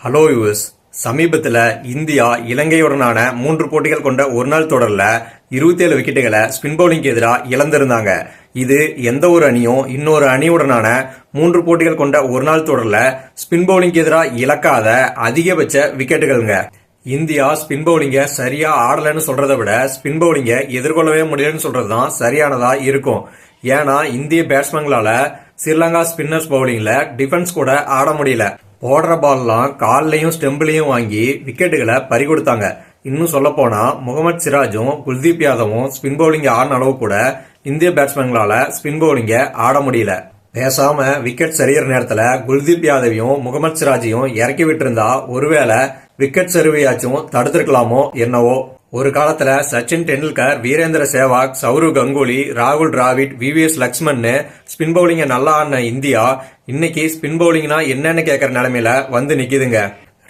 Hello US. சமீபத்தில் India இலங்கையுடனான 3 போட்டிகள் கொண்ட ஒரு நாள் தொடரில் 27 விக்கெட்டுகளை ஸ்பின் பவுலிங்க்கு எதிராக இழந்திருந்தாங்க. இது எந்த ஒரு அணியும் இன்னொரு அணியுடனான 3 போட்டிகள் கொண்ட ஒரு நாள் தொடரில் ஸ்பின் பவுலிங்க்கு எதிராக இழக்காத அதிகபட்ச விக்கெட்டுகள்ங்க. இந்தியா ஸ்பின் பவுலிங்க சரியா ஆடலன்னு சொல்றதை விட ஸ்பின் பவுலிங்க எதிர்கொள்ளவே முடியலன்னு சொல்றதுதான் சரியானதா இருக்கும். ஏன்னா இந்திய பேட்ஸ்மேன்களால ஸ்ரீலங்கா ஸ்பின்னர்ஸ் பவுலிங்ல டிஃபென்ஸ் கூட ஆட முடியல. போடுற பால்லாம் கால்லையும் ஸ்டெம்பிலையும் வாங்கி விக்கெட்டுகளை பறி கொடுத்தாங்க. இன்னும் சொல்ல போனா முகமது சிராஜும் குல்தீப் யாதவும் ஸ்பின் பவுலிங் ஆடின அளவு கூட இந்திய பேட்ஸ்மேன்களால ஸ்பின் பவுலிங்க ஆட முடியல. பேசாம விக்கெட் சரிகிற நேரத்துல குல்தீப் யாதவையும் முகமது சிராஜையும் இறக்கி விட்டு ஒருவேளை விக்கெட் சரிவையாச்சும் தடுத்திருக்கலாமோ என்னவோ. ஒரு காலத்துல சச்சின் டெண்டுல்கர், வீரேந்திர சேவாக், சௌரவ் கங்குலி, ராகுல் டிராவிட், விவிஎஸ் லக்ஷ்மன் ஸ்பின் பவுலிங்க நல்லா ஆடின இந்தியா இன்னைக்கு ஸ்பின் பவுலிங்னா என்னன்னு கேட்கற நிலைமையில வந்து நிக்குதுங்க.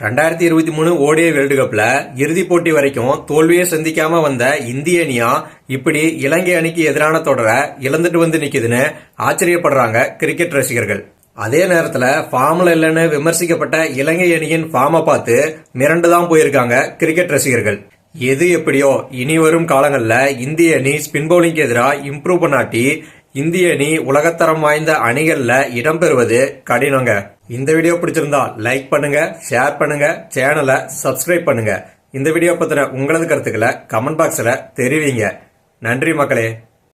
2023 ஓடிஐ வேர்ல்டு கப்ல இறுதி போட்டி வரைக்கும் தோல்வியை சந்திக்காம வந்த இந்திய அணியா இப்படி இலங்கை அணிக்கு எதிரான தொடரை இழந்துட்டு வந்து நிக்குதுன்னு ஆச்சரியப்படுறாங்க கிரிக்கெட் ரசிகர்கள். அதே நேரத்துல ஃபார்ம்ல இல்லைன்னு விமர்சிக்கப்பட்ட இலங்கை அணியின் ஃபார்மை பார்த்து மிரண்டுதான் போயிருக்காங்க கிரிக்கெட் ரசிகர்கள். எது எப்படியோ இனி வரும் காலங்கள்ல இந்திய அணி ஸ்பின் பவுலிங்க்கு எதிராக இம்ப்ரூவ் பண்ணாட்டி இந்திய அணி உலகத்தரம் வாய்ந்த அணிகள்ல இடம்பெறுவது கடினங்க. இந்த வீடியோ பிடிச்சிருந்தா லைக் பண்ணுங்க, ஷேர் பண்ணுங்க, சேனலை சப்ஸ்கிரைப் பண்ணுங்க. இந்த வீடியோ பத்தின உங்களது கருத்துக்களை கமெண்ட் பாக்ஸ்ல தெரிவிங்க. நன்றி மக்களே.